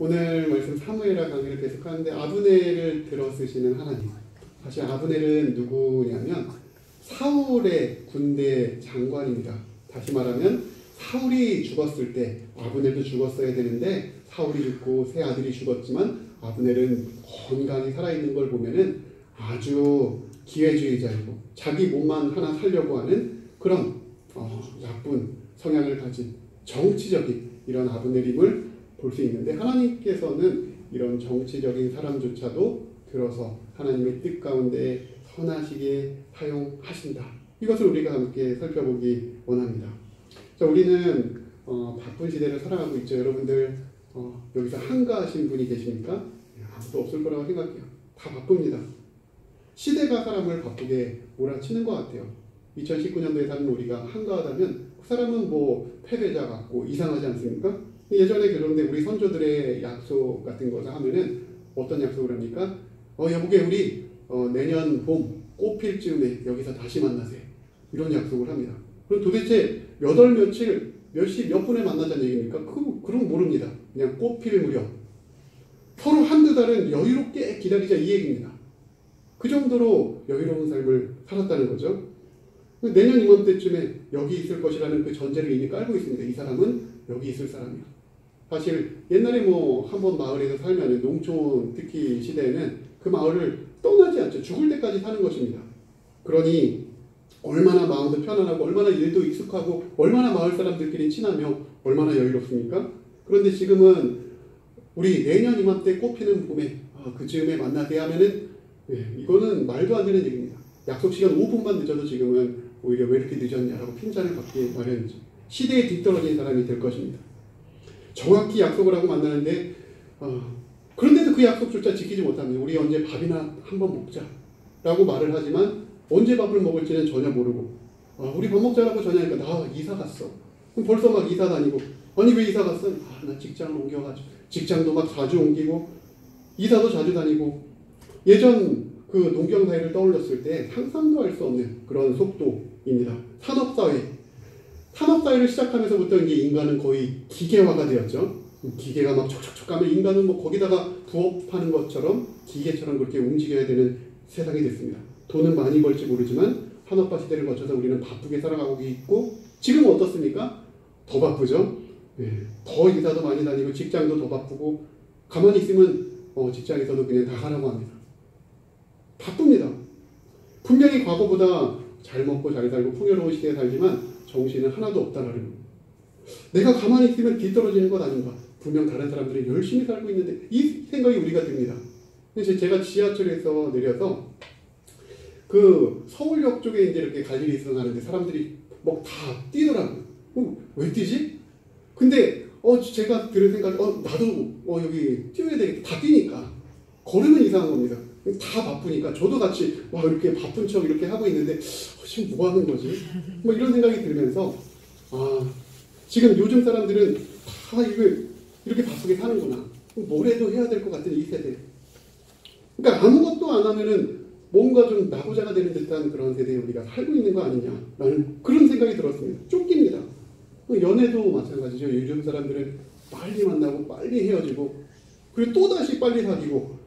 오늘 말씀 사무엘하 강의를 계속하는데 아브넬을 들어 쓰시는 하나님. 사실 아브넬은 누구냐면 사울의 군대 장관입니다. 다시 말하면 사울이 죽었을 때 아브넬도 죽었어야 되는데 사울이 죽고 세 아들이 죽었지만 아브넬은 건강히 살아있는 걸 보면은 아주 기회주의자이고 자기 몸만 하나 살려고 하는 그런 나쁜 성향을 가진 정치적인 이런 아브넬임을 볼 수 있는데 하나님께서는 이런 정치적인 사람조차도 들어서 하나님의 뜻 가운데 선하시게 사용하신다. 이것을 우리가 함께 살펴보기 원합니다. 자, 우리는 바쁜 시대를 살아가고 있죠. 여러분들 여기서 한가하신 분이 계십니까? 아무도 없을 거라고 생각해요. 다 바쁩니다. 시대가 사람을 바쁘게 몰아치는 것 같아요. 2019년도에 사는 우리가 한가하다면 그 사람은 뭐 패배자 같고 이상하지 않습니까? 예전에 그런데 우리 선조들의 약속 같은 것을 하면은 어떤 약속을 합니까? 여보게 우리 내년 봄 꽃필 즈음에 여기서 다시 만나세요. 이런 약속을 합니다. 그럼 도대체 몇 월 며칠 몇 시 몇 분에 만나자는 얘기입니까? 그럼 모릅니다. 그냥 꽃필 무렵 서로 한두 달은 여유롭게 기다리자 이 얘기입니다. 그 정도로 여유로운 삶을 살았다는 거죠. 내년 이맘때쯤에 여기 있을 것이라는 그 전제를 이미 깔고 있습니다. 이 사람은 여기 있을 사람이야. 사실 옛날에 뭐 한번 마을에서 살면 농촌 특히 시대에는 그 마을을 떠나지 않죠. 죽을 때까지 사는 것입니다. 그러니 얼마나 마음도 편안하고 얼마나 일도 익숙하고 얼마나 마을 사람들끼리 친하며 얼마나 여유롭습니까? 그런데 지금은 우리 내년 이맘때 꽃피는 봄에 그 즈음에 만나게 하면은 이거는 말도 안 되는 얘기입니다. 약속 시간 5분만 늦어도 지금은 오히려 왜 이렇게 늦었냐라고 핀잔을 받기 마련이죠. 시대에 뒤떨어진 사람이 될 것입니다. 정확히 약속을 하고 만나는데 그런데도 그 약속조차 지키지 못합니다. 우리 언제 밥이나 한번 먹자라고 말을 하지만 언제 밥을 먹을지는 전혀 모르고 우리 밥 먹자라고 전화하니까 나 이사 갔어. 그럼 벌써 막 이사 다니고 아니 왜 이사 갔어? 나 직장을 옮겨가지고 직장도 막 자주 옮기고 이사도 자주 다니고 예전 그 농경 사회를 떠올렸을 때 상상도 할 수 없는 그런 속도입니다. 산업사회를 시작하면서부터 이제 인간은 거의 기계화가 되었죠. 기계가 막 촉촉촉 가면 인간은 뭐 거기다가 부업하는 것처럼 기계처럼 그렇게 움직여야 되는 세상이 됐습니다. 돈은 많이 벌지 모르지만 산업화 시대를 거쳐서 우리는 바쁘게 살아가고 있고 지금은 어떻습니까? 더 바쁘죠. 더 이사도 많이 다니고 직장도 더 바쁘고 가만히 있으면 직장에서도 그냥 다 하라고 합니다. 바쁩니다. 분명히 과거보다 잘 먹고 잘 살고 풍요로운 시대에 살지만 정신은 하나도 없다는 겁니다. 내가 가만히 있으면 뒤떨어지는 것 아닌가. 분명 다른 사람들이 열심히 살고 있는데 이 생각이 우리가 듭니다. 제가 지하철에서 내려서 그 서울역 쪽에 이제 이렇게 갈 일이 있어서 가는데 사람들이 막 다 뛰더라고요. 왜 뛰지? 근데 제가 들은 생각이 나도 여기 뛰어야 되겠다. 다 뛰니까 걸으면 이상한 겁니다. 다 바쁘니까 저도 같이 막 이렇게 바쁜 척 이렇게 하고 있는데 지금 뭐 하는 거지? 뭐 이런 생각이 들면서 지금 요즘 사람들은 다 이렇게 바쁘게 사는구나. 뭐래도 해야 될 것 같은 이 세대. 그러니까 아무것도 안 하면은 뭔가 좀 나고자가 되는 듯한 그런 세대에 우리가 살고 있는 거 아니냐라는 그런 생각이 들었습니다. 쫓깁니다. 연애도 마찬가지죠. 요즘 사람들은 빨리 만나고 빨리 헤어지고 그리고 또다시 빨리 사귀고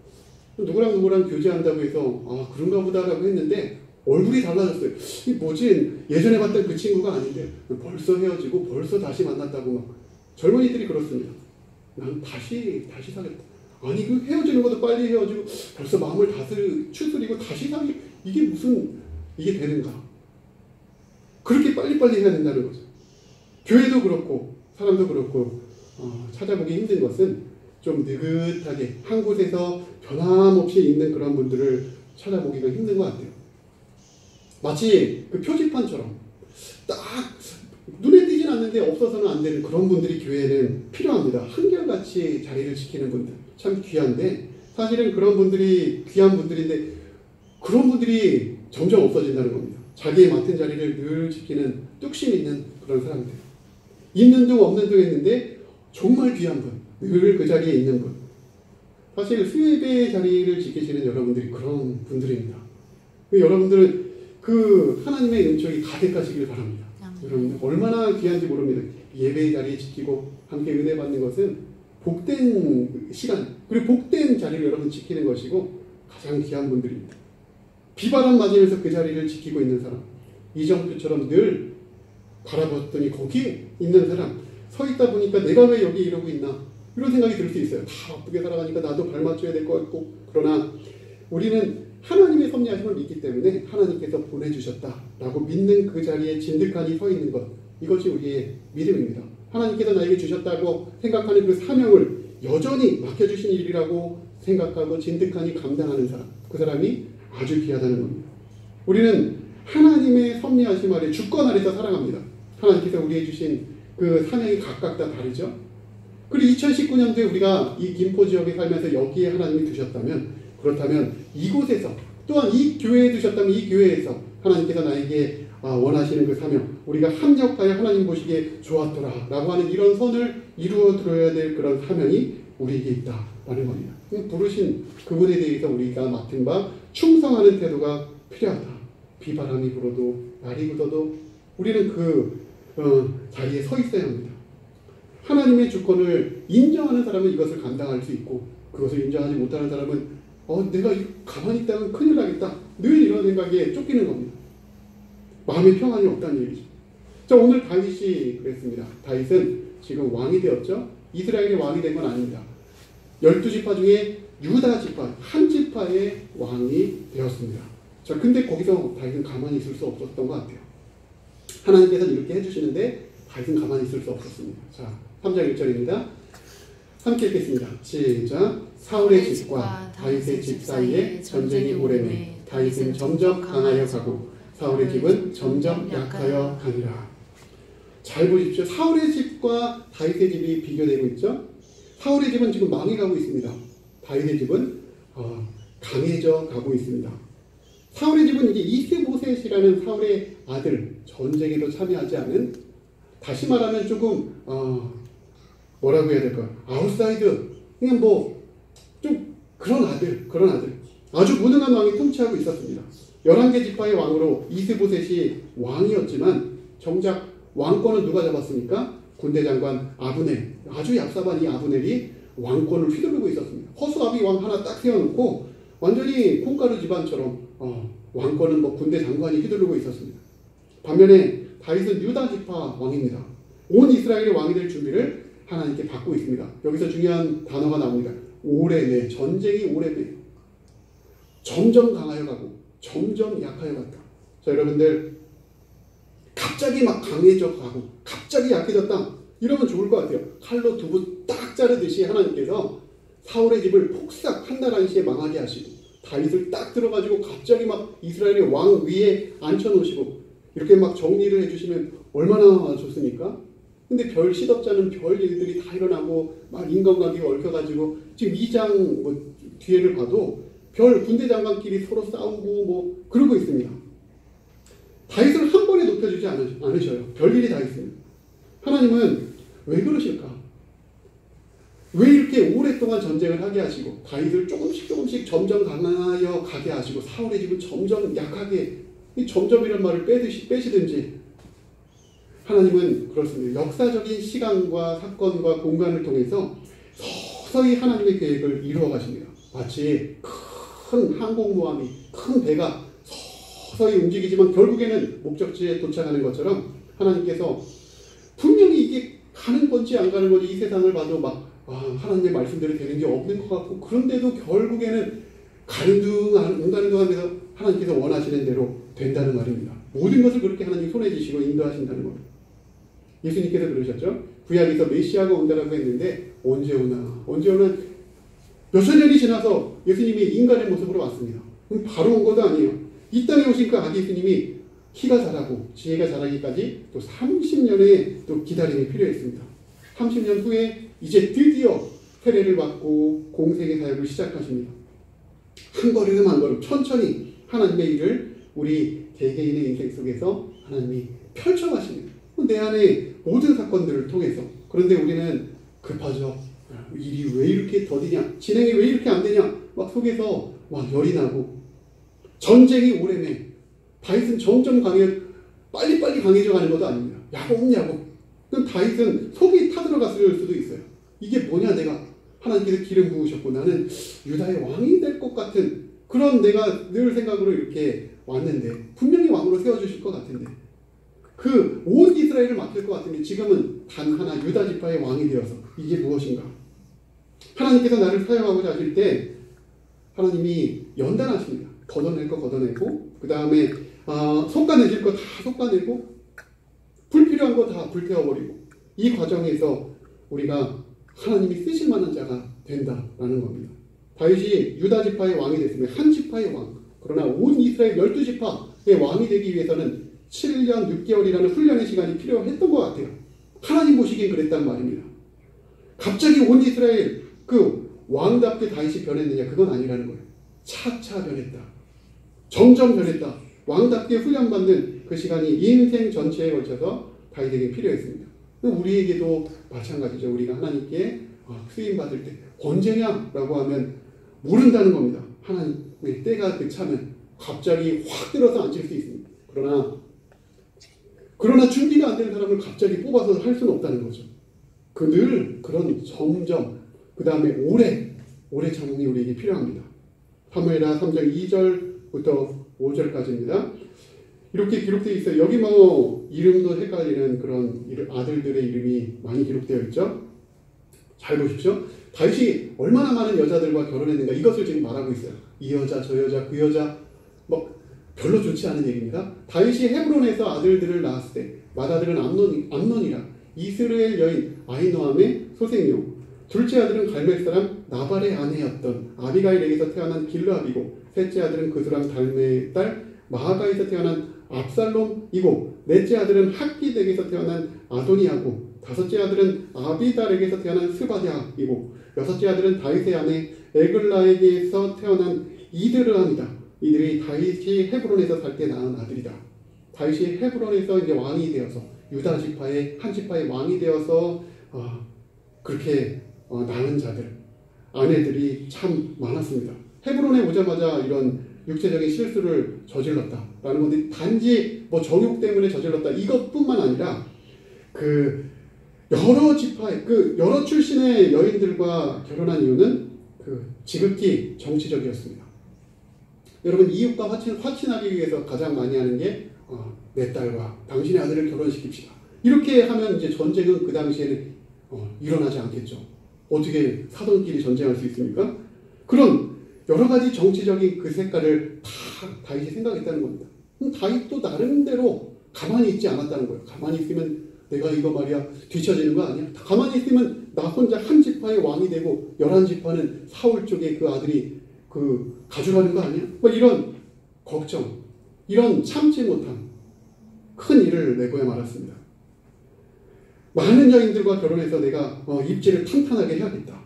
누구랑 교제한다고 해서 그런가 보다라고 했는데 얼굴이 달라졌어요. 이 뭐지? 예전에 봤던 그 친구가 아닌데 벌써 헤어지고 벌써 다시 만났다고 막 젊은이들이 그렇습니다. 난 다시 사겠다. 아니 그 헤어지는 것도 빨리 헤어지고 벌써 마음을 추스리고 다시 사귀 이게 되는가? 그렇게 빨리빨리 해야 된다는 거죠. 교회도 그렇고 사람도 그렇고 찾아보기 힘든 것은 좀 느긋하게 한 곳에서 변함없이 있는 그런 분들을 찾아보기가 힘든 것 같아요. 마치 그 표지판처럼 딱 눈에 띄진 않는데 없어서는 안 되는 그런 분들이 교회에는 필요합니다. 한결같이 자리를 지키는 분들 참 귀한데 사실은 그런 분들이 귀한 분들인데 그런 분들이 점점 없어진다는 겁니다. 자기의 맡은 자리를 늘 지키는 뚝심 있는 그런 사람들 있는 둥 없는 둥 했는데 정말 귀한 분 늘 그 자리에 있는 분 사실 수예배의 자리를 지키시는 여러분들이 그런 분들입니다. 여러분들은 그 하나님의 은총이 가득하시길 바랍니다. 여러분 얼마나 귀한지 모릅니다. 예배의 자리에 지키고 함께 은혜 받는 것은 복된 시간, 그리고 복된 자리를 여러분 지키는 것이고 가장 귀한 분들입니다. 비바람 맞으면서 그 자리를 지키고 있는 사람, 이정표처럼 늘 바라봤더니 거기에 있는 사람, 서 있다 보니까 내가 왜 여기 이러고 있나 이런 생각이 들 수 있어요. 다 바쁘게 살아가니까 나도 발 맞춰야 될 것 같고. 그러나 우리는 하나님의 섭리하심을 믿기 때문에 하나님께서 보내주셨다라고 믿는 그 자리에 진득하니 서 있는 것, 이것이 우리의 믿음입니다. 하나님께서 나에게 주셨다고 생각하는 그 사명을 여전히 맡겨주신 일이라고 생각하고 진득하니 감당하는 사람, 그 사람이 아주 귀하다는 겁니다. 우리는 하나님의 섭리하심 아래, 주권 아래서 살아갑니다. 하나님께서 우리에게 주신 그 사명이 각각 다 다르죠. 그리고 2019년도에 우리가 이 김포 지역에 살면서 여기에 하나님이 두셨다면, 그렇다면 이곳에서, 또한 이 교회에 두셨다면 이 교회에서 하나님께서 나에게 원하시는 그 사명, 우리가 합력하여 하나님 보시기에 좋았더라 라고 하는 이런 선을 이루어 들어야 될 그런 사명이 우리에게 있다라는 겁니다. 부르신 그분에 대해서 우리가 맡은 바 충성하는 태도가 필요하다. 비바람이 불어도 날이 굳어도 우리는 그 자리에 서 있어야 합니다. 하나님의 주권을 인정하는 사람은 이것을 감당할 수 있고, 그것을 인정하지 못하는 사람은 내가 가만히 있다면 큰일 나겠다, 늘 이런 생각에 쫓기는 겁니다. 마음의 평안이 없다는 얘기죠. 자, 오늘 다윗이 그랬습니다. 다윗은 지금 왕이 되었죠. 이스라엘의 왕이 된 건 아닙니다. 12지파 중에 유다 지파, 한 지파의 왕이 되었습니다. 자, 근데 거기서 다윗은 가만히 있을 수 없었던 것 같아요. 하나님께서는 이렇게 해주시는데 다윗은 가만히 있을 수 없었습니다. 자, 3장 1절입니다. 함께 읽겠습니다. 시작. 사울의 집과 다윗의 집 사이에 전쟁이 오래매 다윗은 점점 강하여 가고 사울의 집은 점점 약하여 가니라. 잘 보십시오. 사울의 집과 다윗의 집이 비교되고 있죠. 사울의 집은 지금 망해가고 있습니다. 다윗의 집은 강해져 가고 있습니다. 사울의 집은 이제 이스보셋이라는 사울의 아들, 전쟁에도 참여하지 않은, 다시 말하면 조금 뭐라고 해야 될까, 아웃사이드, 그냥 좀 그런 아들, 아주 무능한 왕이 통치하고 있었습니다. 11개 지파의 왕으로 이스보셋이 왕이었지만 정작 왕권은 누가 잡았습니까? 군대 장관 아브넬, 아주 얍삽한 이 아브넬이 왕권을 휘두르고 있었습니다. 허수아비 왕 하나 딱 세워놓고 완전히 콩가루 집안처럼 왕권은 군대 장관이 휘두르고 있었습니다. 반면에 다윗은 유다 지파 왕입니다. 온 이스라엘의 왕이 될 준비를 하나님께 받고 있습니다. 여기서 중요한 단어가 나옵니다. 오래매, 전쟁이 오래매, 점점 강하여 가고 점점 약하여 갔다. 자, 여러분들 갑자기 막 강해져 가고 갑자기 약해졌다 이러면 좋을 것 같아요. 칼로 두부 딱 자르듯이 하나님께서 사울의 집을 폭삭 한 달 안시에 망하게 하시고 다윗을 딱 들어가지고 갑자기 막 이스라엘의 왕 위에 앉혀놓으시고 이렇게 막 정리를 해주시면 얼마나 좋습니까? 근데 별 시덥잖은 별 일들이 다 일어나고 막 인간관계가 얽혀가지고 지금 2장 뒤에를 봐도 별 군대 장관끼리 서로 싸우고 그러고 있습니다. 다윗을 한 번에 높여주지 않으셔요. 별일이 다 있습니다. 하나님은 왜 그러실까? 왜 이렇게 오랫동안 전쟁을 하게 하시고 다윗을 조금씩 점점 강하여 가게 하시고 사울의 집은 점점 약하게, 이 점점이란 말을 빼시든지, 하나님은 그렇습니다. 역사적인 시간과 사건과 공간을 통해서 서서히 하나님의 계획을 이루어 가십니다. 마치 큰 항공모함이, 큰 배가 서서히 움직이지만 결국에는 목적지에 도착하는 것처럼 하나님께서 분명히 이게 가는 건지 안 가는 건지 이 세상을 봐도 하나님의 말씀대로 되는 게 없는 것 같고, 그런데도 결국에는 가는 둥 안 가는 둥 하면서 하나님께서 원하시는 대로 된다는 말입니다. 모든 것을 그렇게 하나님 손에 쥐시고 인도하신다는 겁니다. 예수님께서 그러셨죠. 구약에서 메시아가 온다라고 했는데 언제 오나 몇천 년이 지나서 예수님이 인간의 모습으로 왔습니다. 그럼 바로 온 것도 아니에요. 이 땅에 오신 그 아기 예수님이 키가 자라고 지혜가 자라기까지 또 30년의 또 기다림이 필요했습니다. 30년 후에 이제 드디어 세례를 받고 공생의 사역을 시작하십니다. 한 걸음 한 걸음 천천히 하나님의 일을 우리 개개인의 인생 속에서 하나님이 펼쳐가십니다. 내 안에 모든 사건들을 통해서. 그런데 우리는 급하죠. 일이 왜 이렇게 더디냐, 진행이 왜 이렇게 안 되냐, 속에서 열이 나고, 전쟁이 오래매 다윗은 점점 빨리빨리 강해져 가는 것도 아닙니다. 야곱야곱. 그럼 다윗은 속이 타들어갔을 수도 있어요. 이게 뭐냐, 내가 하나님께서 기름 부으셨고 나는 유다의 왕이 될 것 같은 그런 내가 늘 생각으로 이렇게 왔는데 분명히 왕으로 세워주실 것 같은데 그 온 이스라엘을 맡을 것 같은데 지금은 단 하나 유다 지파의 왕이 되어서 이게 무엇인가? 하나님께서 나를 사용하고자 하실 때 하나님이 연단하십니다. 걷어낼 거 걷어내고 그 다음에 솎아내실 거 다 솎아내고 불필요한 거 다 불태워버리고 이 과정에서 우리가 하나님이 쓰실 만한 자가 된다라는 겁니다. 다윗이 유다 지파의 왕이 됐으면 한 지파의 왕, 그러나 온 이스라엘 12지파의 왕이 되기 위해서는 7년 6개월이라는 훈련의 시간이 필요했던 것 같아요. 하나님 보시기엔 그랬단 말입니다. 갑자기 온 이스라엘 그 왕답게 다윗이 변했느냐? 그건 아니라는 거예요. 차차 변했다. 점점 변했다. 왕답게 훈련받는 그 시간이 인생 전체에 걸쳐서 다윗에게 필요했습니다. 우리에게도 마찬가지죠. 우리가 하나님께 쓰임받을 때 언제냐라고 하면 모른다는 겁니다. 하나님의 때가 차면 갑자기 확 들어서 앉힐 수 있습니다. 그러나 준비가 안 되는 사람을 갑자기 뽑아서 할 수는 없다는 거죠. 늘 그런 점점 그 다음에 오래 참음이 우리에게 필요합니다. 사무엘하 3장 2절부터 5절까지입니다. 이렇게 기록되어 있어요. 여기 이름도 헷갈리는 그런 아들들의 이름이 많이 기록되어 있죠. 잘 보십시오. 다윗이 얼마나 많은 여자들과 결혼했는가 이것을 지금 말하고 있어요. 이 여자 저 여자 그 여자 별로 좋지 않은 얘기입니다. 다윗이 헤브론에서 아들들을 낳았을 때 맏아들은 암논이라 이스라엘 여인 아히노암의 소생이요 둘째 아들은 갈멜 사람 나발의 아내였던 아비가일에게서 태어난 길르압이고 셋째 아들은 그수람 달메의 딸 마하가에서 태어난 압살롬이고 넷째 아들은 학기덱에서 태어난 아도니아고 다섯째 아들은 아비달에게서 태어난 스바디아이고 여섯째 아들은 다윗의 아내 에글라에게서 태어난 이드르암이다. 이들이 다윗이 헤브론에서 살 때 낳은 아들이다. 다윗이 헤브론에서 이제 왕이 되어서 유다 지파의 한 지파의 왕이 되어서 그렇게 낳은 자들 아내들이 참 많았습니다. 헤브론에 오자마자 이런 육체적인 실수를 저질렀다라는 건데 단지 정욕 때문에 저질렀다 이것뿐만 아니라 그 여러 지파의 여러 출신의 여인들과 결혼한 이유는 지극히 정치적이었습니다. 여러분 이웃과 화친하기 위해서 가장 많이 하는 게 내 딸과 당신의 아들을 결혼시킵시다. 이렇게 하면 이제 전쟁은 그 당시에는 일어나지 않겠죠. 어떻게 사돈끼리 전쟁할 수 있습니까? 그런 여러 가지 정치적인 그 색깔을 다 다윗이 생각했다는 겁니다. 다윗도 나름대로 가만히 있지 않았다는 거예요. 가만히 있으면 내가 이거 말이야 뒤처지는 거 아니야? 가만히 있으면 나 혼자 한 지파의 왕이 되고 11지파는 사울 쪽에 그 아들이 가져가는 거 아니야? 이런 걱정, 이런 참지 못한 큰 일을 내고야 말았습니다. 많은 여인들과 결혼해서 내가 입지를 탄탄하게 해야겠다.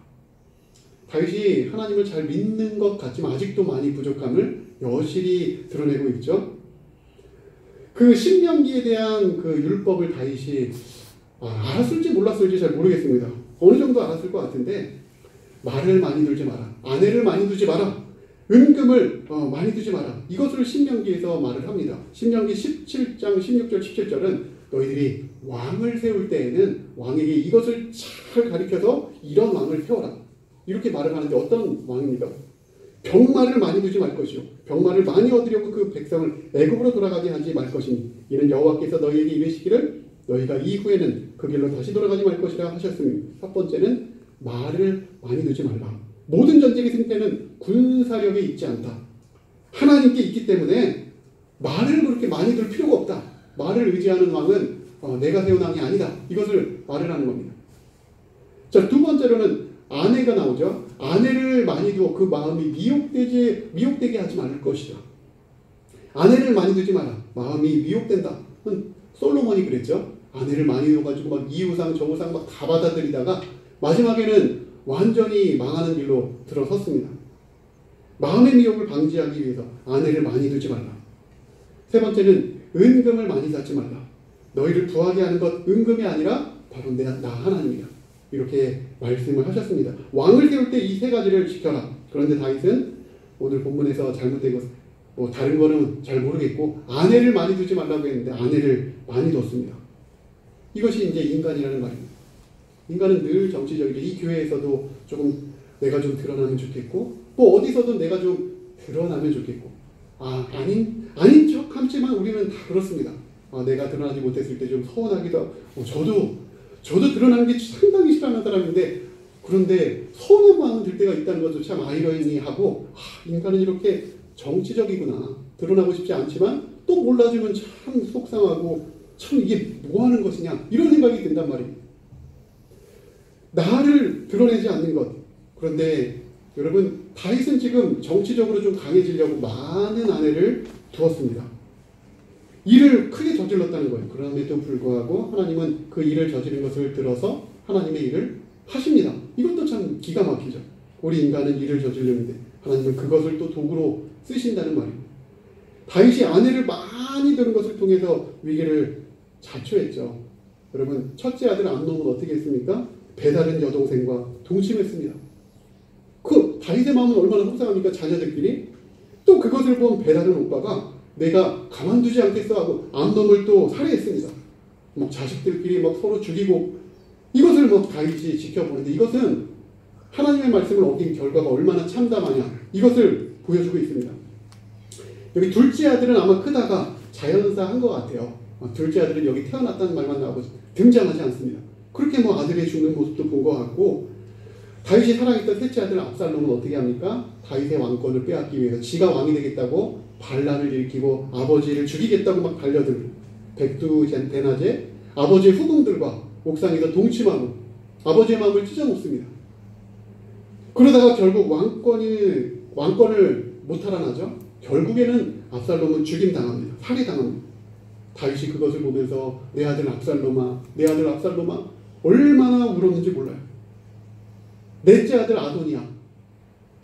다윗이 하나님을 잘 믿는 것 같지만 아직도 많이 부족함을 여실히 드러내고 있죠. 그 신명기에 대한 그 율법을 다윗이 알았을지 몰랐을지 잘 모르겠습니다. 어느 정도 알았을 것 같은데 말을 많이 두지 마라. 아내를 많이 두지 마라. 은금을 많이 두지 마라. 이것을 신명기에서 말을 합니다. 신명기 17장 16절 17절은 너희들이 왕을 세울 때에는 왕에게 이것을 잘 가르쳐서 이런 왕을 세워라. 이렇게 말을 하는데 어떤 왕입니까? 병마를 많이 두지 말 것이요. 병마를 많이 얻으려고 그 백성을 애굽으로 돌아가게 하지 말 것이니 이는 여호와께서 너희에게 이르시기를 너희가 이후에는 그 길로 다시 돌아가지 말 것이라 하셨으니 첫 번째는 말을 많이 두지 말라. 모든 전쟁의 승패는 군사력에 있지 않다. 하나님께 있기 때문에 말을 그렇게 많이 둘 필요가 없다. 말을 의지하는 왕은 내가 세운 왕이 아니다. 이것을 말을 하는 겁니다. 자, 두 번째로는 아내가 나오죠. 아내를 많이 두어 그 마음이 미혹되게 하지 말을 것이다. 아내를 많이 두지 마라. 마음이 미혹된다. 솔로몬이 그랬죠. 아내를 많이 두어가지고 이 우상 저 우상 다 받아들이다가 마지막에는 완전히 망하는 길로 들어섰습니다. 마음의 미혹을 방지하기 위해서 아내를 많이 두지 말라. 세 번째는 은금을 많이 쌓지 말라. 너희를 부하게 하는 것 은금이 아니라 바로 나 하나님이다. 이렇게 말씀을 하셨습니다. 왕을 세울 때 이 세 가지를 지켜라. 그런데 다윗은 오늘 본문에서 잘못된 것, 다른 거는 잘 모르겠고 아내를 많이 두지 말라고 했는데 아내를 많이 뒀습니다. 이것이 이제 인간이라는 말입니다. 인간은 늘 정치적이죠. 이 교회에서도 조금 내가 좀 드러나면 좋겠고, 또 어디서든 내가 좀 드러나면 좋겠고, 아닌 척 하지만 우리는 다 그렇습니다. 내가 드러나지 못했을 때 좀 서운하기도 하고, 저도 드러나는 게 상당히 싫어하는 사람인데, 그런데 서운한 마음은 들 때가 있다는 것도 참 아이러니하고, 인간은 이렇게 정치적이구나. 드러나고 싶지 않지만 또 몰라주면 참 속상하고, 참 이게 뭐 하는 것이냐, 이런 생각이 든단 말입니다. 나를 드러내지 않는 것. 그런데 여러분, 다윗은 지금 정치적으로 좀 강해지려고 많은 아내를 두었습니다. 일을 크게 저질렀다는 거예요. 그럼에도 불구하고 하나님은 그 일을 저지른 것을 들어서 하나님의 일을 하십니다. 이것도 참 기가 막히죠. 우리 인간은 일을 저지르는데 하나님은 그것을 또 도구로 쓰신다는 말입니다. 다윗이 아내를 많이 두는 것을 통해서 위기를 자초했죠. 여러분, 첫째 아들 암논은 어떻게 했습니까? 배다른 여동생과 동침했습니다. 그 다윗의 마음은 얼마나 속상합니까? 자녀들끼리. 또 그것을 본 배다른 오빠가 내가 가만두지 않겠어 하고 암논을 또 살해했습니다. 막 자식들끼리 막 서로 죽이고, 이것을 뭐 다윗이 지켜보는데, 이것은 하나님의 말씀을 어긴 결과가 얼마나 참담하냐, 이것을 보여주고 있습니다. 여기 둘째 아들은 아마 크다가 자연사한 것 같아요. 둘째 아들은 여기 태어났다는 말만 나오고 등장하지 않습니다. 그렇게 뭐 아들이 죽는 모습도 본 것 같고, 다윗이 사랑했던 셋째 아들 압살롬은 어떻게 합니까? 다윗의 왕권을 빼앗기 위해서 지가 왕이 되겠다고 반란을 일으키고 아버지를 죽이겠다고 막 달려들고, 백두대낮에 아버지의 후궁들과 옥상에서 동침하고 아버지의 마음을 찢어놓습니다. 그러다가 결국 왕권을 못 탈환하죠. 결국에는 압살롬은 죽임당합니다. 살해당합니다. 다윗이 그것을 보면서 내 아들 압살롬아, 내 아들 압살롬아, 얼마나 울었는지 몰라요. 넷째 아들 아도니아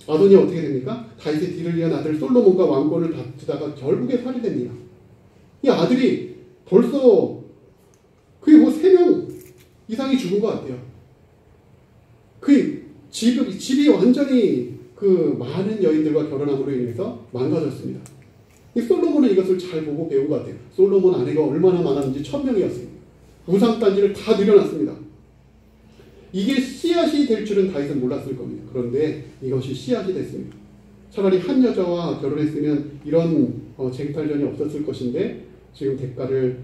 어떻게 됩니까? 다윗의 뒤를 이은 아들 솔로몬과 왕권을 다투다가 결국에 살해됩니다. 이 아들이 벌써 그게 뭐 3명 이상이 죽은 것 같아요. 그 집이 완전히 그 많은 여인들과 결혼함으로 인해서 망가졌습니다. 이 솔로몬은 이것을 잘 보고 배운 것 같아요. 솔로몬 아내가 얼마나 많았는지 1000명이었습니다. 우상단지를 다 늘여놨습니다. 이게 씨앗이 될 줄은 다윗은 몰랐을 겁니다. 그런데 이것이 씨앗이 됐습니다. 차라리 한 여자와 결혼했으면 이런 쟁탈전이 없었을 것인데, 지금 대가를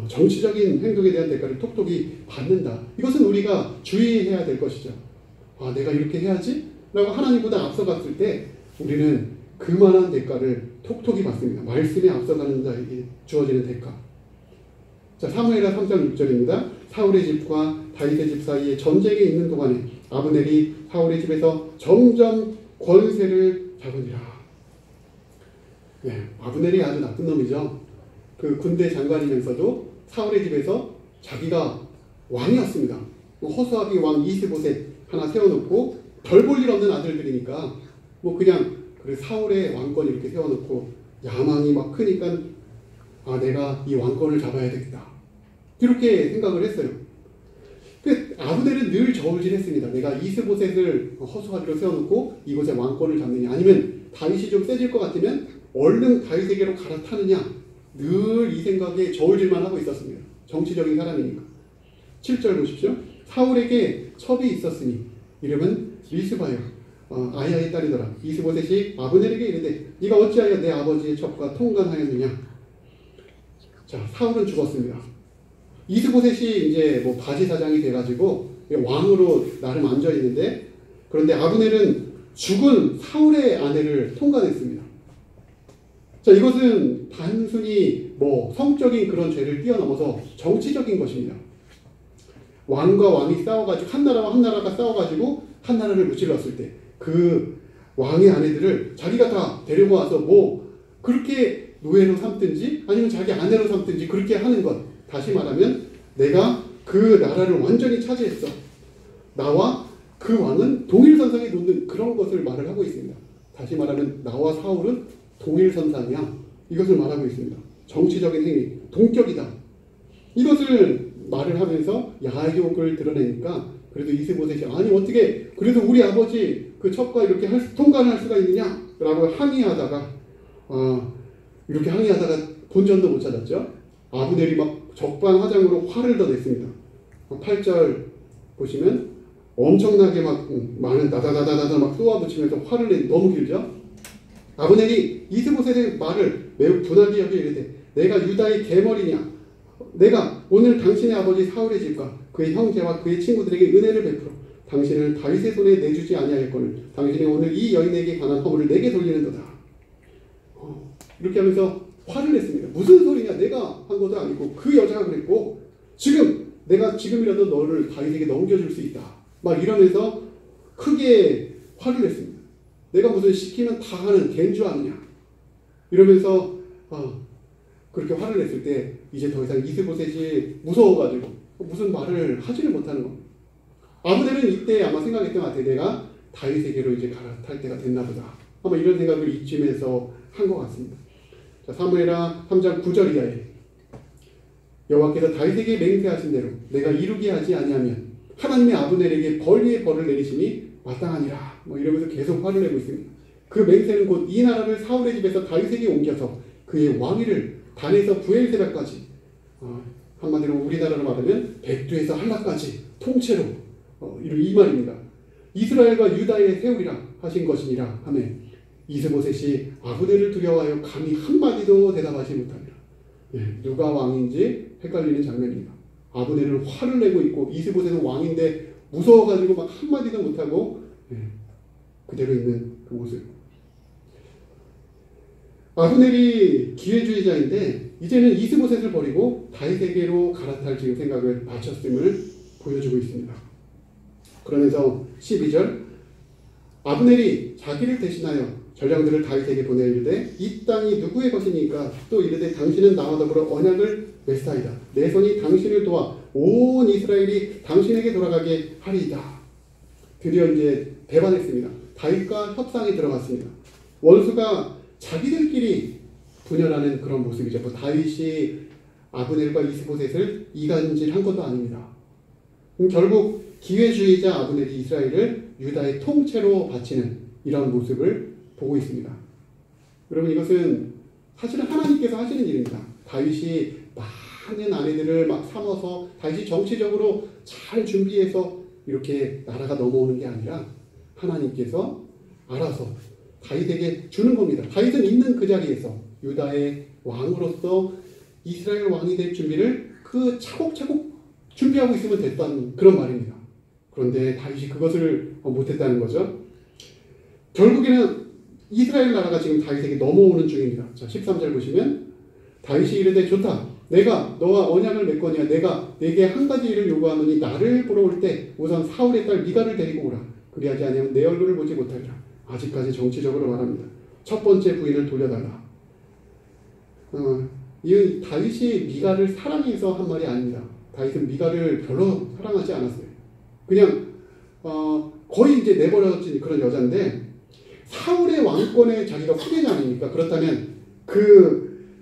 정치적인 행동에 대한 대가를 톡톡히 받는다. 이것은 우리가 주의해야 될 것이죠. 내가 이렇게 해야지? 라고 하나님보다 앞서갔을 때 우리는 그만한 대가를 톡톡히 받습니다. 말씀에 앞서가는 자에게 주어지는 대가. 자, 사무엘하 3장 6절입니다. 사울의 집과 다윗의 집 사이에 전쟁이 있는 동안에 아브넬이 사울의 집에서 점점 권세를 잡으니라. 아브넬이 아주 나쁜 놈이죠. 그 군대 장관이면서도 사울의 집에서 자기가 왕이었습니다. 허수아비 왕 이스보셋 하나 세워놓고, 별 볼 일 없는 아들들이니까 뭐 그냥 사울의 왕권 이렇게 세워놓고 야망이 막 크니까 내가 이 왕권을 잡아야 되겠다, 이렇게 생각을 했어요. 아브넬은 늘 저울질했습니다. 내가 이스보셋을 허수아비로 세워놓고 이곳에 왕권을 잡느냐, 아니면 다윗이 좀 세질 것 같으면 얼른 다윗에게로 갈아타느냐, 늘 이 생각에 저울질만 하고 있었습니다. 정치적인 사람이니까. 7절 보십시오. 사울에게 첩이 있었으니 이름은 리스바요, 아야의 딸이더라. 이스보셋이 아브넬에게 이르되 네가 어찌하여 내 아버지의 첩과 통관하였느냐. 자, 사울은 죽었습니다. 이스보셋이 이제 뭐 바지사장이 돼가지고 왕으로 나름 앉아 있는데, 그런데 아브넬은 죽은 사울의 아내를 통관했습니다. 자, 이것은 단순히 뭐 성적인 그런 죄를 뛰어넘어서 정치적인 것입니다. 왕과 왕이 싸워가지고, 한 나라와 한 나라가 싸워가지고 한 나라를 무찔렀을 때 그 왕의 아내들을 자기가 다 데리고 와서 뭐 그렇게 노예로 삼든지 아니면 자기 아내로 삼든지 그렇게 하는 것. 다시 말하면 내가 그 나라를 완전히 차지했어, 나와 그 왕은 동일선상에 놓는 그런 것을 말을 하고 있습니다. 다시 말하면 나와 사울은 동일선상이야, 이것을 말하고 있습니다. 정치적인 행위, 동격이다, 이것을 말을 하면서 야욕을 드러내니까, 그래도 이스보셋이 아니 어떻게 그래도 우리 아버지 그 첩과 이렇게 통관할 수가 있느냐 라고 항의하다가 이렇게 항의하다가 본전도 못 찾았죠. 아브넬이 막 적반하장으로 화를 더 냈습니다. 8절 보시면 엄청나게 막 많은 다다다다다 막 쏘아붙이면서 화를 내 너무 길죠. 아브넬이 이스보셋의 말을 매우 분하게 여겨 이르되 내가 유다의 계머리냐 내가 오늘 당신의 아버지 사울의 집과 그의 형제와 그의 친구들에게 은혜를 베풀어 당신을 다윗의 손에 내주지 아니하였거늘 당신이 오늘 이 여인에게 관한 허물을 내게 돌리는도다. 이렇게 하면서 화를 냈습니다. 무슨 소리냐 내가 한 것도 아니고 그 여자가 그랬고 내가 지금이라도 너를 다윗에게 넘겨줄 수 있다. 막 이러면서 크게 화를 냈습니다. 내가 무슨 시키면 다 하는 개인 줄 아느냐 이러면서 그렇게 화를 냈을 때 이제 더 이상 이스보셋이 무서워가지고 무슨 말을 하지를 못하는 겁니다. 아브넬은 이때 아마 생각했던 것 같아요. 내가 다윗에게로 이제 갈아탈 때가 됐나 보다. 아마 이런 생각을 이쯤에서 한 것 같습니다. 자, 사무엘하 3장 9절 이하에 여호와께서 다윗에게 맹세하신 대로 내가 이루게 하지 아니하면 하나님의 아브넬에게 벌 위에 벌을 내리심이 마땅하니라. 뭐 이러면서 계속 화를 내고 있습니다. 그 맹세는 곧 이 나라를 사울의 집에서 다윗에게 옮겨서 그의 왕위를 단에서 부엘세바까지 한마디로 우리나라로 말하면 백두에서 한라까지 통째로 이 말입니다. 이스라엘과 유다에 세우리라 하신 것이니라 하며 이스보셋이 아브넬을 두려워하여 감히 한마디도 대답하지 못합니다. 누가 왕인지 헷갈리는 장면입니다. 아브넬은 화를 내고 있고 이스보셋은 왕인데 무서워가지고 막 한마디도 못하고 그대로 있는 그 모습. 아브넬이 기회주의자인데 이제는 이스보셋을 버리고 다윗에게로 갈아탈 지금 생각을 마쳤음을 보여주고 있습니다. 그러면서 12절 아브넬이 자기를 대신하여 전령들을 다윗에게 보내 이르되 이 땅이 누구의 것이니까 또 이르되 당신은 나와 더불어 언약을 맺사이다. 내 손이 당신을 도와 온 이스라엘이 당신에게 돌아가게 하리이다. 드디어 이제 배반했습니다. 다윗과 협상에 들어갔습니다. 원수가 자기들끼리 분열하는 그런 모습이죠. 뭐 다윗이 아브넬과 이스보셋을 이간질한 것도 아닙니다. 결국 기회주의자 아브넬이 이스라엘을 유다의 통째로 바치는 이런 모습을 보고 있습니다. 여러분 이것은 사실은 하나님께서 하시는 일입니다. 다윗이 많은 아내들을 막 삼아서 다윗이 정치적으로 잘 준비해서 이렇게 나라가 넘어오는 게 아니라 하나님께서 알아서 다윗에게 주는 겁니다. 다윗은 있는 그 자리에서 유다의 왕으로서 이스라엘 왕이 될 준비를 그 차곡차곡 준비하고 있으면 됐다는 그런 말입니다. 그런데 다윗이 그것을 못했다는 거죠. 결국에는 이스라엘 나라가 지금 다윗에게 넘어오는 중입니다. 자, 13절 보시면 다윗이 이르되 좋다. 내가 너와 언약을 맺거니와 내가 네게 한 가지 일을 요구하노니 나를 보러 올 때 우선 사울의 딸 미갈을 데리고 오라. 그리하지 아니하면 내 얼굴을 보지 못하리라. 아직까지 정치적으로 말합니다. 첫 번째 부인을 돌려달라. 이 다윗이 미갈을 사랑해서 한 말이 아닙니다. 다윗은 미갈을 별로 사랑하지 않았어요. 그냥 거의 이제 내버려진 그런 여자인데 사울의 왕권에 자기가 후계자 아닙니까? 그렇다면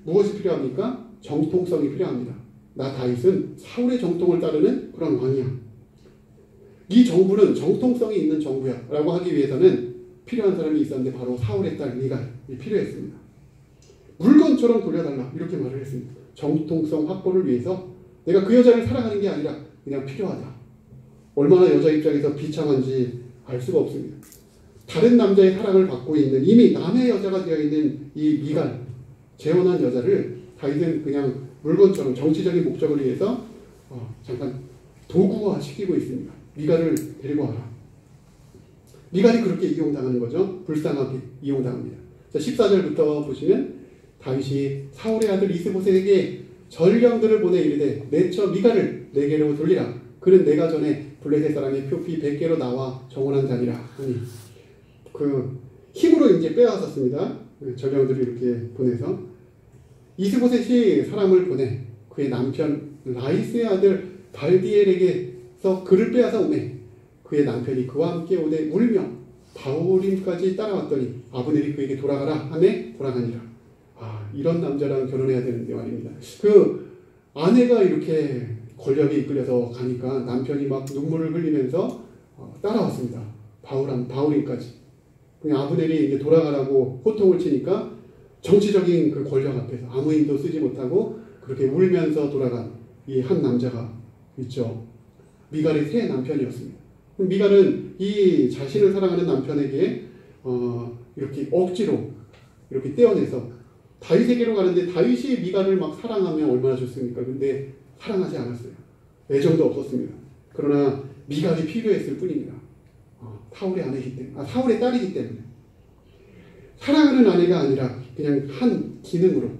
무엇이 필요합니까? 정통성이 필요합니다. 나 다윗은 사울의 정통을 따르는 그런 왕이야. 이 정부는 정통성이 있는 정부야 라고 하기 위해서는 필요한 사람이 있었는데 바로 사울의 딸 미갈이 필요했습니다. 물건처럼 돌려달라 이렇게 말을 했습니다. 정통성 확보를 위해서 내가 그 여자를 사랑하는 게 아니라 그냥 필요하다. 얼마나 여자 입장에서 비참한지 알 수가 없습니다. 다른 남자의 사랑을 받고 있는 이미 남의 여자가 되어있는 이 미갈 재혼한 여자를 다윗은 그냥 물건처럼 정치적인 목적을 위해서 잠깐 도구화 시키고 있습니다. 미갈을 데리고 와라. 미갈이 그렇게 이용당하는 거죠. 불쌍하게 이용당합니다. 자, 14절부터 보시면 다윗이 사울의 아들 이스보셋에게 전령들을 보내 이르되 내처 미갈을 내게로 돌리라. 그는 내가 전에 블레셋 사람의 표피 100개로 나와 정원한 자니라 하니 힘으로 이제 빼앗았습니다. 전령들을 이렇게 보내서 이스보셋이 사람을 보내 그의 남편 라이스의 아들 발디엘에게서 그를 빼앗아 오매 그의 남편이 그와 함께 오되 울며 바울임까지 따라왔더니 아브넬이 그에게 돌아가라 하매 돌아가니라. 이런 남자랑 결혼해야 되는데 말입니다. 그 아내가 이렇게 권력에 이끌려서 가니까 남편이 막 눈물을 흘리면서 따라왔습니다. 바울임까지. 그냥 아브넬이 이제 돌아가라고 호통을 치니까 정치적인 그 권력 앞에서 아무 힘도 쓰지 못하고 그렇게 울면서 돌아간 이 한 남자가 있죠. 미갈의 새 남편이었습니다. 미갈은 이 자신을 사랑하는 남편에게 이렇게 억지로 이렇게 떼어내서 다윗에게로 가는데 다윗이 미갈을 막 사랑하면 얼마나 좋습니까? 근데 사랑하지 않았어요. 애정도 없었습니다. 그러나 미갈이 필요했을 뿐입니다. 사울의 아내이기 때문에, 사울의 딸이기 때문에. 사랑하는 아내가 아니라 그냥 한 기능으로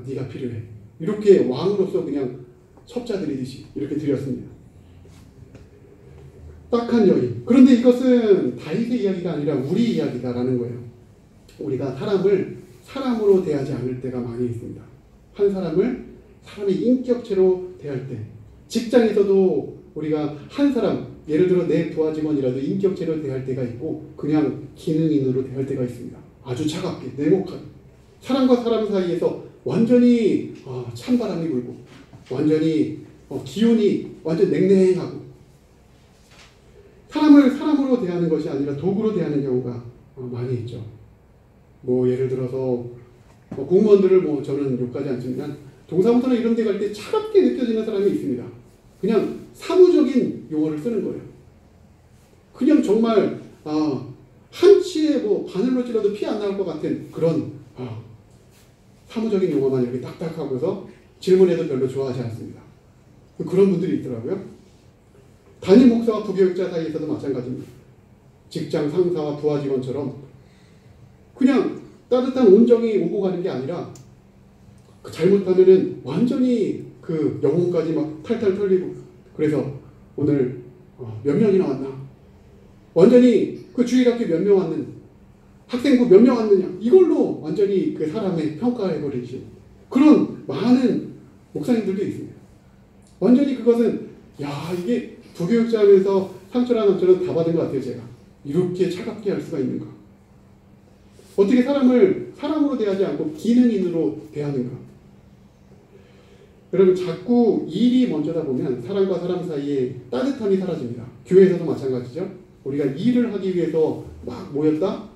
네가 필요해. 이렇게 왕으로서 그냥 첩자 드리듯이 이렇게 드렸습니다. 딱한 여인. 그런데 이것은 다윗의 이야기가 아니라 우리 이야기다라는 거예요. 우리가 사람을 사람으로 대하지 않을 때가 많이 있습니다. 한 사람을 사람의 인격체로 대할 때, 직장에서도 우리가 한 사람, 예를 들어 내 부하 직원이라도 인격체로 대할 때가 있고 그냥 기능인으로 대할 때가 있습니다. 아주 차갑게, 냉혹하게. 사람과 사람 사이에서 완전히 찬바람이 불고 완전히 기온이 완전 냉랭하고, 사람을 사람으로 대하는 것이 아니라 도구로 대하는 경우가 많이 있죠. 예를 들어서 공무원들을 저는 욕하지 않지만 동사무소나 이런 데 갈 때 차갑게 느껴지는 사람이 있습니다. 그냥 사무적인 용어를 쓰는 거예요. 그냥 정말 한치의 바늘로 찔러도 피 안 나올 것 같은 그런 사무적인 용어만 이렇게 딱딱하고서 질문해도 별로 좋아하지 않습니다. 그런 분들이 있더라고요. 담임 목사와 부교육자 사이에서도 마찬가지입니다. 직장 상사와 부하 직원처럼 그냥 따뜻한 온정이 오고 가는 게 아니라 잘못하면은 완전히 그 영혼까지 막 탈탈 털리고, 그래서 오늘 몇 명이나 왔나? 완전히 그 주일학교 몇 명 왔는, 학생부 몇 명 왔느냐? 이걸로 완전히 그 사람의 평가해버리신 그런 많은 목사님들도 있습니다. 완전히 그것은 이게 부교육자하면서 상처나 남처럼 다 받은 것 같아요. 제가 이렇게 차갑게 할 수가 있는가? 어떻게 사람을 사람으로 대하지 않고 기능인으로 대하는가? 여러분, 자꾸 일이 먼저다 보면 사람과 사람 사이에 따뜻함이 사라집니다. 교회에서도 마찬가지죠. 우리가 일을 하기 위해서 막 모였다?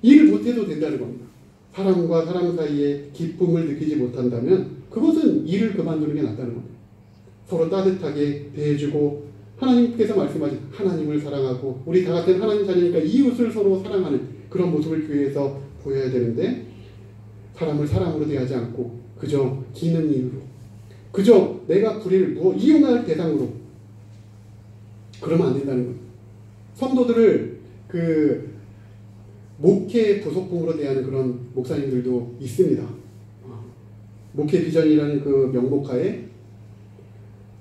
일을 못해도 된다는 겁니다. 사람과 사람 사이에 기쁨을 느끼지 못한다면 그것은 일을 그만두는 게 낫다는 겁니다. 서로 따뜻하게 대해주고, 하나님께서 말씀하신 하나님을 사랑하고 우리 다 같은 하나님 자녀니까 이웃을 서로 사랑하는 그런 모습을 교회에서 보여야 되는데, 사람을 사람으로 대하지 않고 그저 기능인으로, 그저 내가 불의를 이용할 대상으로, 그러면 안 된다는 거예요. 성도들을 목회 부속품으로 대하는 그런 목사님들도 있습니다. 목회 비전이라는 그 명목하에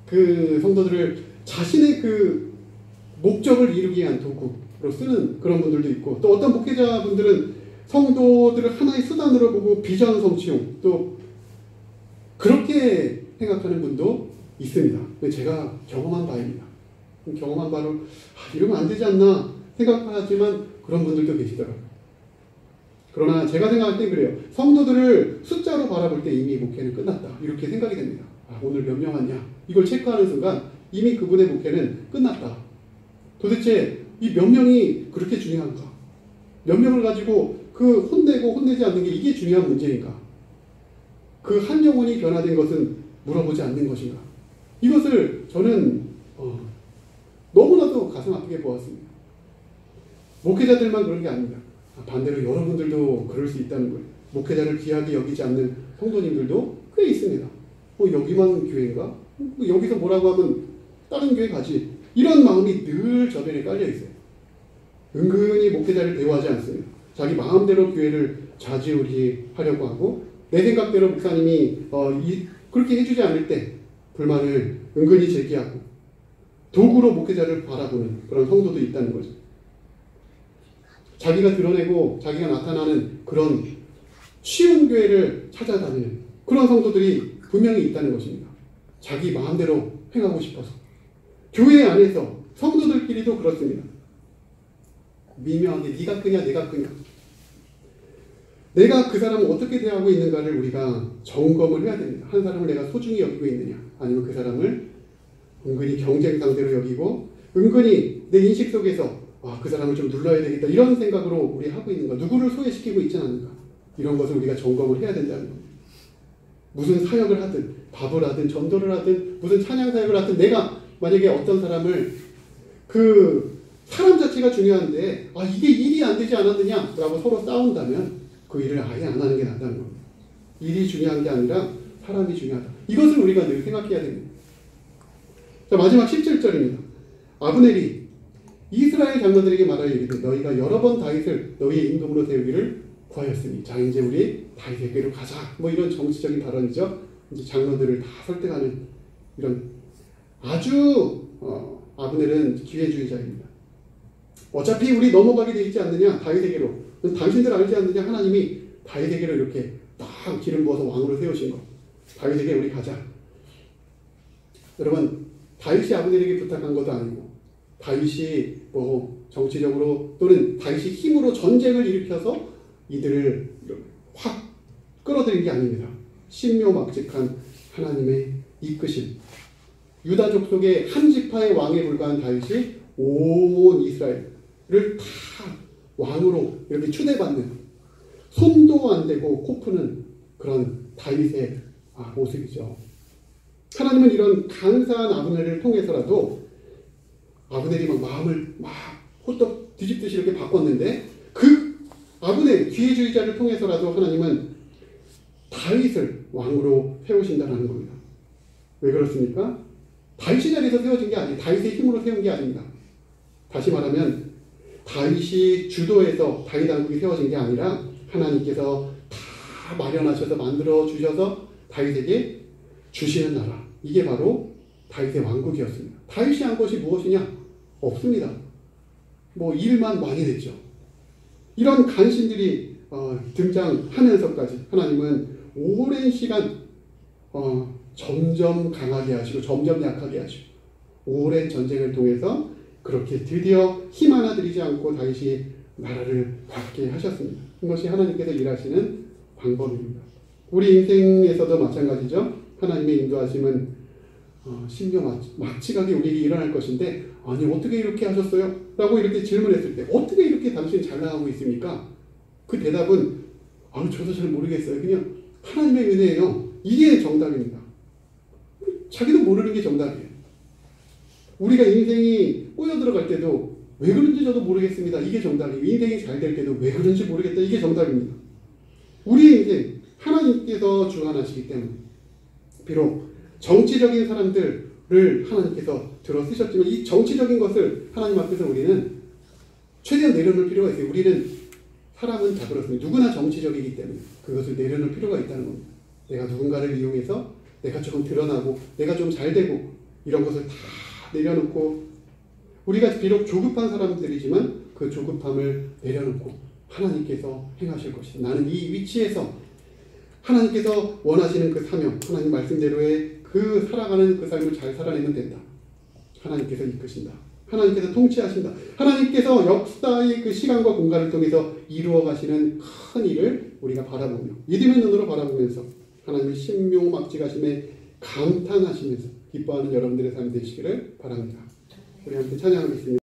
그 성도들을 자신의 그 목적을 이루기 위한 도구로 쓰는 그런 분들도 있고, 또 어떤 목회자분들은 성도들을 하나의 수단으로 보고 비전 성취용, 또 그렇게 생각하는 분도 있습니다. 제가 경험한 바입니다. 경험한 바로 이러면 안 되지 않나 생각하지만 그런 분들도 계시더라고요. 그러나 제가 생각할 때 그래요. 성도들을 숫자로 바라볼 때 이미 목회는 끝났다, 이렇게 생각이 됩니다. 오늘 몇 명 왔냐, 이걸 체크하는 순간 이미 그분의 목회는 끝났다. 도대체 이 몇 명이 그렇게 중요한가? 몇 명을 가지고 그 혼내고 혼내지 않는 게 이게 중요한 문제인가? 그 한 영혼이 변화된 것은 물어보지 않는 것인가? 이것을 저는 너무나도 가슴 아프게 보았습니다. 목회자들만 그런 게 아닙니다. 반대로 여러분들도 그럴 수 있다는 거예요. 목회자를 귀하게 여기지 않는 성도님들도 꽤 있습니다. 여기만 교회인가? 여기서 뭐라고 하면 다른 교회 가지. 이런 마음이 늘 저변에 깔려 있어요. 은근히 목회자를 대우하지 않습니다. 자기 마음대로 교회를 좌지우지하려고 하고, 내 생각대로 목사님이 그렇게 해주지 않을 때 불만을 은근히 제기하고 도구로 목회자를 바라보는 그런 성도도 있다는 거죠. 자기가 드러내고 자기가 나타나는 그런 쉬운 교회를 찾아다니는 그런 성도들이 분명히 있다는 것입니다. 자기 마음대로 행하고 싶어서. 교회 안에서 성도들끼리도 그렇습니다. 미묘하게 네가 크냐 내가 크냐, 내가 그 사람을 어떻게 대하고 있는가를 우리가 점검을 해야 됩니다. 한 사람을 내가 소중히 여기고 있느냐, 아니면 그 사람을 은근히 경쟁 상대로 여기고 은근히 내 인식 속에서 그 사람을 좀 눌러야 되겠다, 이런 생각으로 우리 하고 있는가, 누구를 소외시키고 있지 않는가, 이런 것을 우리가 점검을 해야 된다는 겁니다. 무슨 사역을 하든, 밥을 하든, 전도를 하든, 무슨 찬양 사역을 하든 내가 만약에 어떤 사람을 그 사람 자체가 중요한데 이게 일이 안 되지 않았느냐라고 서로 싸운다면 그 일을 아예 안 하는 게 낫다는 겁니다. 일이 중요한 게 아니라 사람이 중요하다. 이것을 우리가 늘 생각해야 됩니다. 자, 마지막 17절입니다. 아브넬이 이스라엘 장로들에게 말하여 이르되 너희가 여러 번 다윗을 너희의 임금으로 세우기를 구하였으니 자 이제 우리 다윗에게로 가자. 뭐 이런 정치적인 발언이죠. 이제 장로들을 다 설득하는 이런 아주 아브넬은 기회주의자입니다. 어차피 우리 넘어가게 되어 있지 않느냐 다윗에게로. 당신들 알지 않느냐 하나님이 다윗에게로 이렇게 딱 기름 부어서 왕으로 세우신 거. 다윗에게 우리 가자. 여러분 다윗이 아브넬에게 부탁한 것도 아니고 다윗이 뭐 정치적으로 또는 다윗이 힘으로 전쟁을 일으켜서 이들을 확 끌어들인 게 아닙니다. 신묘막직한 하나님의 이끄심. 유다 족속의 한 지파의 왕에 불과한 다윗이 온 이스라엘을 다 왕으로 이렇게 추대받는 손도 안 대고 코 푸는 그런 다윗의 모습이죠. 하나님은 이런 간사한 아브넬을 통해서라도 아브넬이 막 마음을 막 호떡 뒤집듯이 이렇게 바꿨는데 그 아브넬 기회주의자를 통해서라도 하나님은 다윗을 왕으로 세우신다는 겁니다. 왜 그렇습니까? 다윗의 자리에서 세워진 게 아니에요. 다윗의 힘으로 세운 게 아닙니다. 다시 말하면 다윗이 주도해서 다윗 왕국이 세워진 게 아니라 하나님께서 다 마련하셔서 만들어 주셔서 다윗에게 주시는 나라. 이게 바로 다윗의 왕국이었습니다. 다윗이 한 것이 무엇이냐? 없습니다. 뭐 일만 많이 됐죠. 이런 간신들이 등장하면서까지 하나님은 오랜 시간 점점 강하게 하시고 점점 약하게 하시고 오랜 전쟁을 통해서 그렇게 드디어 힘 하나 들이지 않고 다윗이 나라를 갖게 하셨습니다. 이것이 하나님께서 일하시는 방법입니다. 우리 인생에서도 마찬가지죠. 하나님의 인도하심은 신묘막측하게 우리에게 일어날 것인데 아니 어떻게 이렇게 하셨어요? 라고 이렇게 질문했을 때 어떻게 이렇게 당신 잘 나가고 있습니까? 그 대답은 저도 잘 모르겠어요. 그냥 하나님의 은혜예요. 이게 정답입니다. 자기도 모르는 게 정답이에요. 우리가 인생이 꼬여 들어갈 때도 왜 그런지 저도 모르겠습니다. 이게 정답이에요. 인생이 잘 될 때도 왜 그런지 모르겠다. 이게 정답입니다. 우리의 인생 하나님께서 주관하시기 때문에 비록 정치적인 사람들을 하나님께서 들어 쓰셨지만 이 정치적인 것을 하나님 앞에서 우리는 최대한 내려놓을 필요가 있어요. 우리는 사람은 다 그렇습니다. 누구나 정치적이기 때문에 그것을 내려놓을 필요가 있다는 겁니다. 내가 누군가를 이용해서 내가 조금 드러나고 내가 좀 잘 되고 이런 것을 다 내려놓고 우리가 비록 조급한 사람들이지만 그 조급함을 내려놓고 하나님께서 행하실 것이다. 나는 이 위치에서 하나님께서 원하시는 그 사명, 하나님 말씀대로의 그 살아가는 그 삶을 잘 살아내면 된다. 하나님께서 이끄신다. 하나님께서 통치하신다. 하나님께서 역사의 그 시간과 공간을 통해서 이루어 가시는 큰 일을 우리가 바라보며 믿음의 눈으로 바라보면서 하나님의 신묘막직하심에 감탄하시면서 기뻐하는 여러분들의 삶이 되시기를 바랍니다. 우리 함께 찬양하겠습니다.